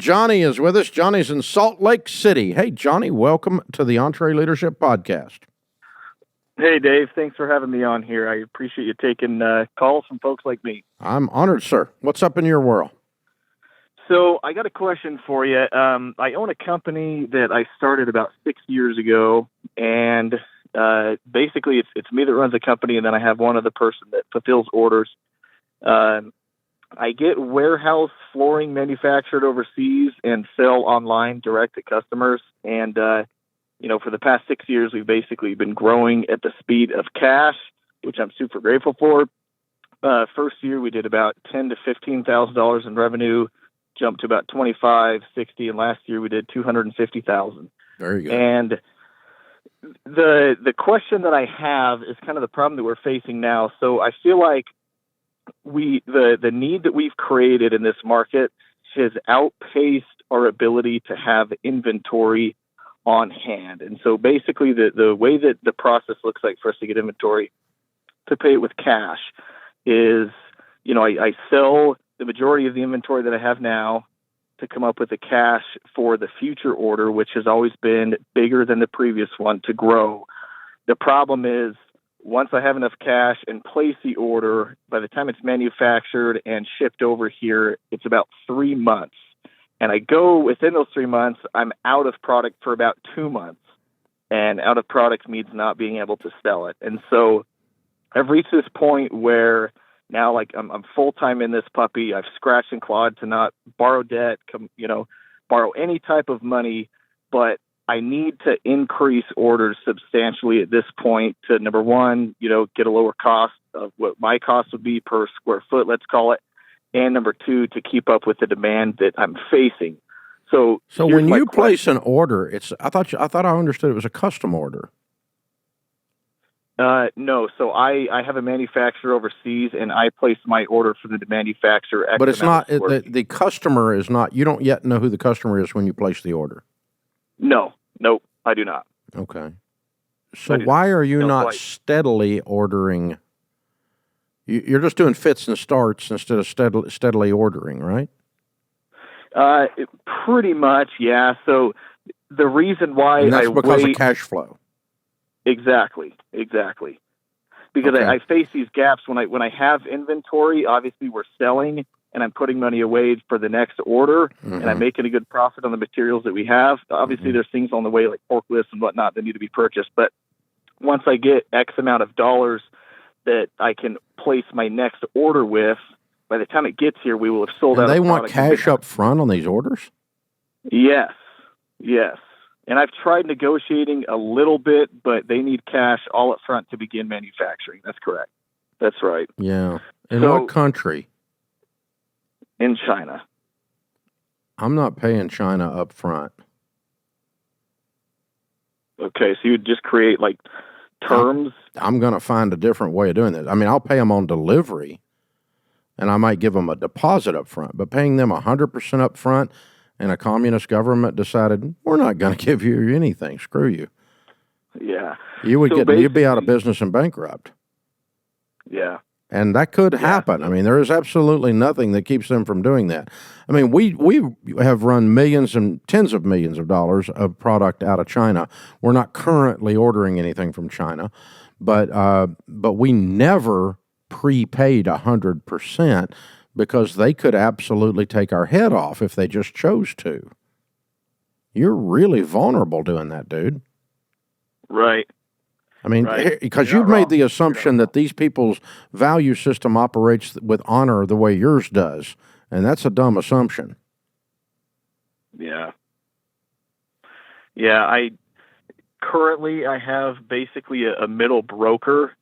Johnny is with us. Johnny's in Salt Lake City. Hey, Johnny, welcome to the EntreLeadership Podcast. Hey, Dave. Thanks for having me on here. I appreciate you taking calls from folks like me. I'm honored, sir. What's up in your world? So I got a question for you. I own a company that I started about 6 years ago, and basically it's me that runs the company, and then I have one other person that fulfills orders. I get warehouse flooring manufactured overseas and sell online direct to customers. And, for the past 6 years, we've basically been growing at the speed of cash, which I'm super grateful for. First year, we did about $10,000 to $15,000 in revenue, jumped to about 25, 60, and last year we did 250,000. Very good. And the question that I have is kind of the problem that we're facing now. So I feel like the need that we've created in this market has outpaced our ability to have inventory on hand. And so basically the way that the process looks like for us to get inventory to pay it with cash is, I sell the majority of the inventory that I have now to come up with the cash for the future order, which has always been bigger than the previous one, to grow. The problem is, once I have enough cash and place the order, by the time it's manufactured and shipped over here, it's about 3 months. And I go within those 3 months, I'm out of product for about 2 months. And out of product means not being able to sell it. And so I've reached this point where now, I'm full-time in this puppy. I've scratched and clawed to not borrow debt, borrow any type of money, but I need to increase orders substantially at this point to, number one, get a lower cost of what my cost would be per square foot, let's call it, and number two, to keep up with the demand that I'm facing. So when you place an order, I thought I understood it was a custom order. No. So I have a manufacturer overseas, and I place my order for the manufacturer. But it's not, the customer is not, you don't yet know who the customer is when you place the order. No, I do not. Okay. So why are you not steadily ordering? You're just doing fits and starts instead of steadily ordering, right? Pretty much, yeah. So the reason why and that's because of cash flow. Exactly. Because okay. I face these gaps when I have inventory. Obviously, we're selling, and I'm putting money away for the next order, and I'm making a good profit on the materials that we have. Obviously, there's things on the way like forklifts and whatnot that need to be purchased. But once I get X amount of dollars that I can place my next order with, by the time it gets here, we will have sold out. And they want cash up front on these orders? Yes. And I've tried negotiating a little bit, but they need cash all up front to begin manufacturing. That's correct. That's right. Yeah. In what country? In China. I'm not paying China up front. Okay, so you would just create terms? I'm going to find a different way of doing this. I mean, I'll pay them on delivery, and I might give them a deposit up front, but paying them 100% up front, and a communist government decided, we're not going to give you anything. Screw you. Yeah. You'd be out of business and bankrupt. Yeah. And that could happen. I mean, there is absolutely nothing that keeps them from doing that. I mean, we have run millions and tens of millions of dollars of product out of China. We're not currently ordering anything from China, but we never prepaid 100%. Because they could absolutely take our head off if they just chose to. You're really vulnerable doing that, dude. Right. I mean, because you've made the assumption that these people's value system operates with honor the way yours does, and that's a dumb assumption. Yeah. Yeah, I have basically a middle broker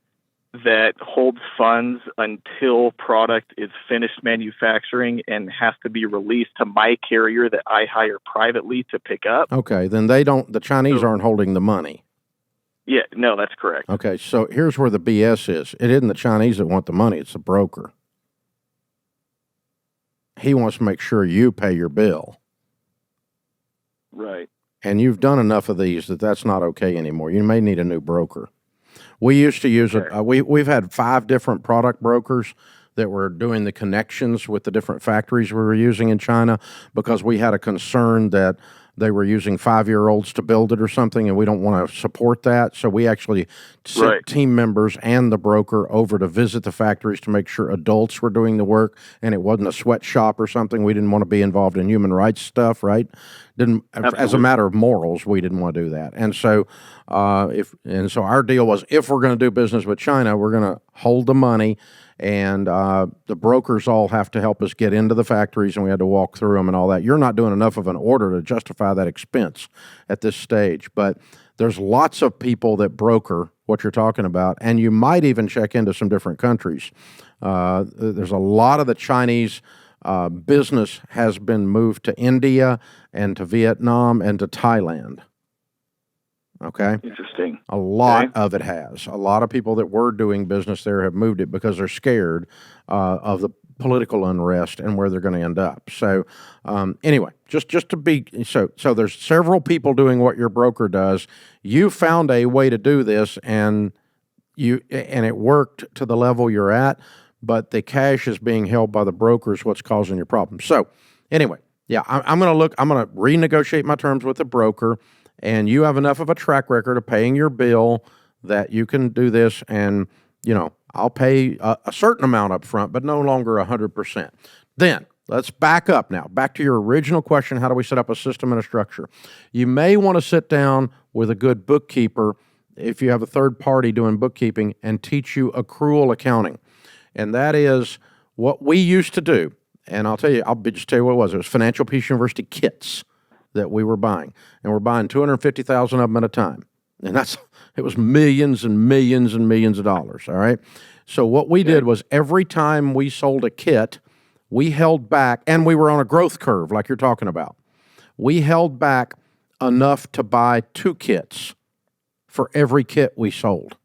that holds funds until product is finished manufacturing and has to be released to my carrier that I hire privately to pick up. Okay, then the Chinese aren't holding the money. Yeah, no, that's correct. Okay, so here's where the BS is. It isn't the Chinese that want the money, it's the broker. He wants to make sure you pay your bill. Right. And you've done enough of these that's not okay anymore. You may need a new broker. We used to use it. We've had 5 different product brokers that were doing the connections with the different factories we were using in China, because we had a concern that they were using 5-year-olds to build it or something, and we don't want to support that. So we actually sent team members and the broker over to visit the factories to make sure adults were doing the work and it wasn't a sweatshop or something. We didn't want to be involved in human rights stuff, right? As a matter of morals, we didn't want to do that. And so so our deal was, if we're going to do business with China, we're going to hold the money, and the brokers all have to help us get into the factories, and we had to walk through them and all that. You're not doing enough of an order to justify that expense at this stage, but there's lots of people that broker what you're talking about, and you might even check into some different countries. There's a lot of the Chinese business has been moved to India and to Vietnam and to Thailand. Okay. Interesting. A lot of it has. A lot of people that were doing business there have moved it because they're scared of the political unrest and where they're going to end up. So anyway, just to be so there's several people doing what your broker does. You found a way to do this, and it worked to the level you're at, but the cash is being held by the brokers, what's causing your problem. So anyway, yeah, I'm going to renegotiate my terms with the broker. And you have enough of a track record of paying your bill that you can do this, and, I'll pay a certain amount up front, but no longer 100%. Then, let's back up now. Back to your original question, how do we set up a system and a structure? You may want to sit down with a good bookkeeper, if you have a third party doing bookkeeping, and teach you accrual accounting. And that is what we used to do. And I'll just tell you what it was. It was Financial Peace University kits that we were buying, and we're buying 250,000 of them at a time, and it was millions and millions and millions of dollars. All right, so what we did was, every time we sold a kit, we held back, and we were on a growth curve like you're talking about. We held back enough to buy 2 kits for every kit we sold.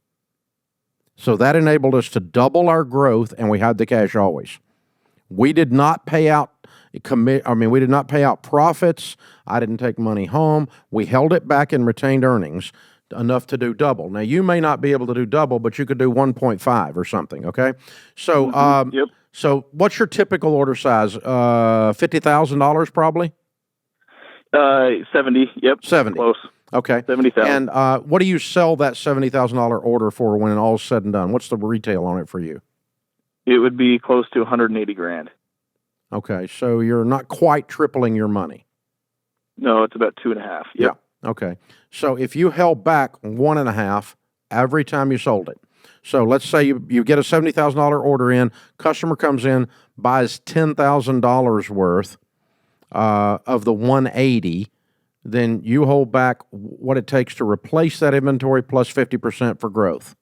So that enabled us to double our growth, and we had the cash always. We did not pay out. We did not pay out profits. I didn't take money home. We held it back in retained earnings enough to do double. Now, you may not be able to do double, but you could do 1.5 or something, okay? So, So what's your typical order size? $50,000 probably? 70, yep. 70. Close. Okay. 70,000. And what do you sell that $70,000 order for when all's said and done? What's the retail on it for you? It would be close to $180,000. Okay, so you're not quite tripling your money. No, it's about 2.5. Yep. Yeah. Okay. So if you held back 1.5 every time you sold it. So let's say you get a $70,000 order in, customer comes in, buys $10,000 worth of the 180, then you hold back what it takes to replace that inventory plus 50% for growth.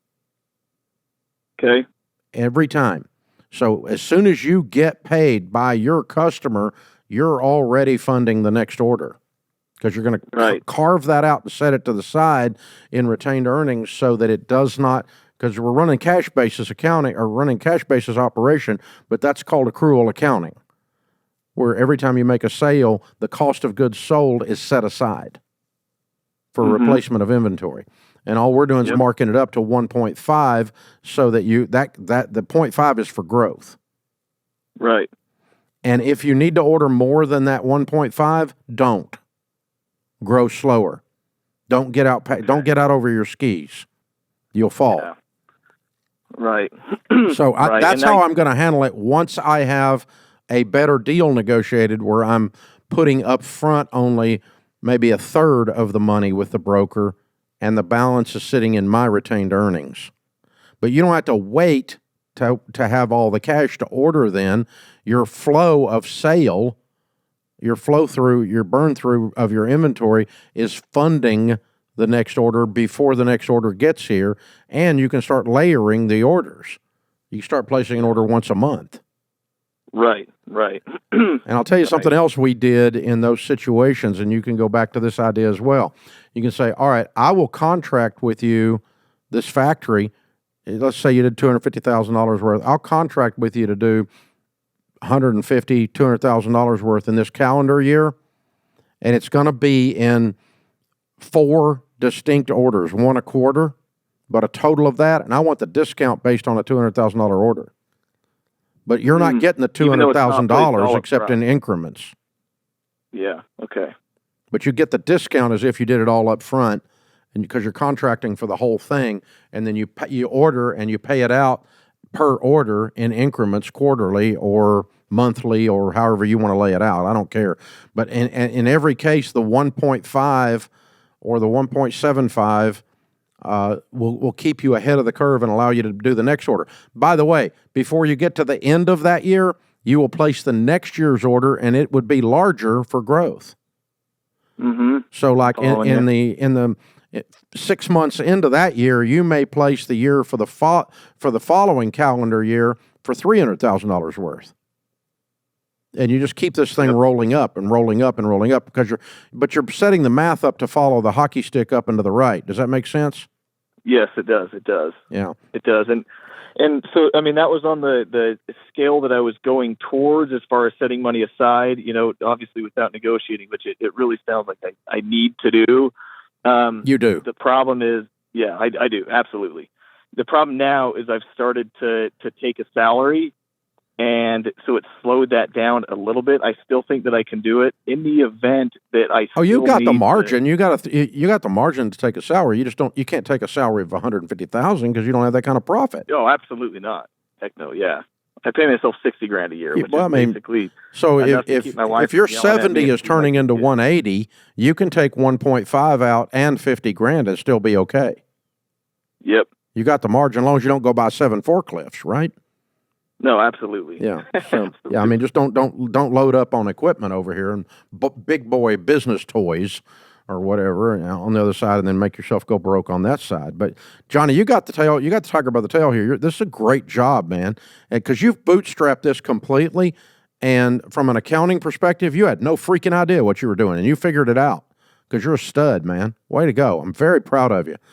Okay. Every time. So as soon as you get paid by your customer, you're already funding the next order, because you're going to carve that out and set it to the side in retained earnings, so that it does not, because we're running cash basis accounting or running cash basis operation, but that's called accrual accounting, where every time you make a sale, the cost of goods sold is set aside for replacement of inventory. And all we're doing is marking it up to 1.5, so that the 0.5 is for growth. Right. And if you need to order more than that 1.5, don't. Grow slower. Don't get out over your skis. You'll fall. Yeah. Right. So that's how I'm going to handle it once I have a better deal negotiated, where I'm putting up front only maybe a third of the money with the broker, and the balance is sitting in my retained earnings. But you don't have to wait to have all the cash to order then. Your flow of sale, your flow through, your burn through of your inventory is funding the next order before the next order gets here, and you can start layering the orders. You start placing an order once a month. Right. And I'll tell you something else we did in those situations, and you can go back to this idea as well. You can say, all right, I will contract with you, this factory. Let's say you did $250,000 worth. I'll contract with you to do $150,000, $200,000 worth in this calendar year, and it's going to be in 4 distinct orders, 1 a quarter, but a total of that, and I want the discount based on a $200,000 order. but you're not getting the Even though it's not placed $200,000 all up except front. in increments. Yeah. Okay. But you get the discount as if you did it all up front, and because you're contracting for the whole thing, and then you order and you pay it out per order in increments, quarterly or monthly or however you want to lay it out. I don't care. But in every case, the 1.5 or the 1.75 will keep you ahead of the curve and allow you to do the next order. By the way, before you get to the end of that year, you will place the next year's order, and it would be larger for growth. Mm-hmm. So, like in the 6 months into that year, you may place the year for the following calendar year for $300,000 worth, and you just keep this thing rolling up and rolling up and rolling up because you're setting the math up to follow the hockey stick up and to the right. Does that make sense? Yes, it does. It does. Yeah, it does. And so, I mean, that was on the scale that I was going towards as far as setting money aside, obviously without negotiating, which it really sounds like I need to do. You do. The problem is, yeah, I do. Absolutely. The problem now is I've started to take a salary, and so it slowed that down a little bit. I still think that I can do it in the event that I. Oh, you got the margin. You got the margin to take a salary. You can't take a salary of $150,000 because you don't have that kind of profit. Oh, absolutely not. Heck no. Yeah, I pay myself $60,000 a year, which is basically. So if your 70 is turning into 180, you can take 1.5 out and $50,000 and still be okay. Yep. You got the margin as long as you don't go buy 7 forklifts, right? No, absolutely. Yeah. So, yeah, I mean, just don't load up on equipment over here and big boy business toys or whatever on the other side, and then make yourself go broke on that side. But Johnny, you got the tail. You got the tiger by the tail here. This is a great job, man, because you've bootstrapped this completely. And from an accounting perspective, you had no freaking idea what you were doing, and you figured it out because you're a stud, man. Way to go! I'm very proud of you.